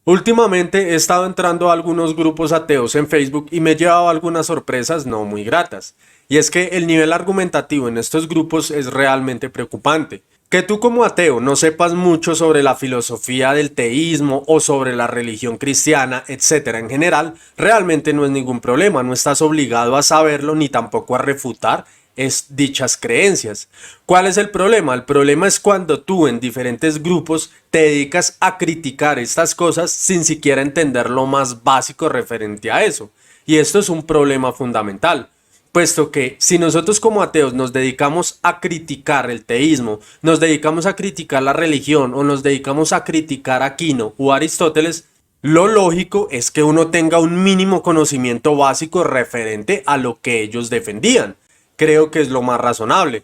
Últimamente he estado entrando a algunos grupos ateos en Facebook y me he llevado algunas sorpresas no muy gratas. Y es que el nivel argumentativo en estos grupos es realmente preocupante. Que tú como ateo no sepas mucho sobre la filosofía del teísmo o sobre la religión cristiana, etcétera en general, realmente no es ningún problema, no estás obligado a saberlo ni tampoco a refutar dichas creencias. ¿Cuál es el problema? El problema es cuando tú en diferentes grupos te dedicas a criticar estas cosas sin siquiera entender lo más básico referente a eso. Y esto es un problema fundamental. Puesto que si nosotros como ateos nos dedicamos a criticar el teísmo, nos dedicamos a criticar la religión o nos dedicamos a criticar a Aquino o Aristóteles, lo lógico es que uno tenga un mínimo conocimiento básico referente a lo que ellos defendían. Creo que es lo más razonable.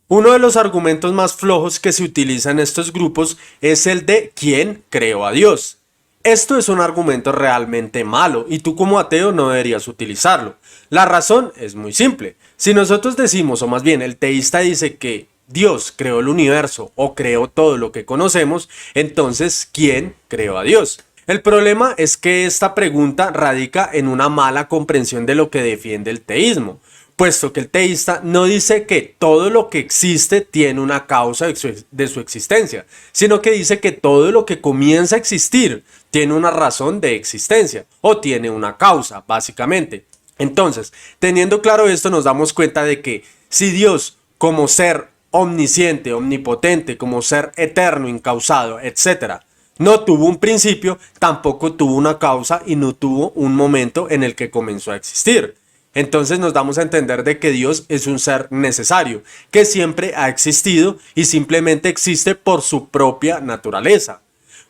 Uno de los argumentos más flojos que se utiliza en estos grupos es el de ¿quién creó a Dios? Esto es un argumento realmente malo y tú como ateo no deberías utilizarlo. La razón es muy simple. Si nosotros decimos, o más bien el teísta dice que Dios creó el universo o creó todo lo que conocemos, entonces ¿quién creó a Dios? El problema es que esta pregunta radica en una mala comprensión de lo que defiende el teísmo, puesto que el teísta no dice que todo lo que existe tiene una causa de su existencia, sino que dice que todo lo que comienza a existir tiene una razón de existencia o tiene una causa, básicamente. Entonces, teniendo claro esto, nos damos cuenta de que si Dios, como ser omnisciente, omnipotente, como ser eterno, incausado, etcétera, no tuvo un principio, tampoco tuvo una causa y no tuvo un momento en el que comenzó a existir. Entonces nos damos a entender de que Dios es un ser necesario, que siempre ha existido y simplemente existe por su propia naturaleza.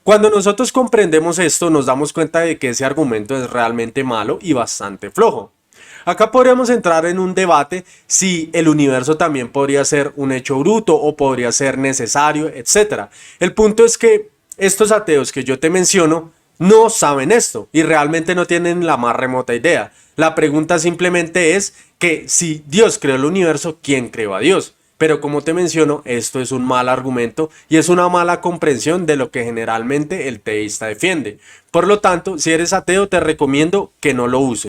Cuando nosotros comprendemos esto, nos damos cuenta de que ese argumento es realmente malo y bastante flojo. Acá podríamos entrar en un debate si el universo también podría ser un hecho bruto o podría ser necesario, etc. El punto es que estos ateos que yo te menciono no saben esto y realmente no tienen la más remota idea. La pregunta simplemente es que si Dios creó el universo, ¿quién creó a Dios? Pero como te menciono, esto es un mal argumento y es una mala comprensión de lo que generalmente el teísta defiende. Por lo tanto, si eres ateo, te recomiendo que no lo uses.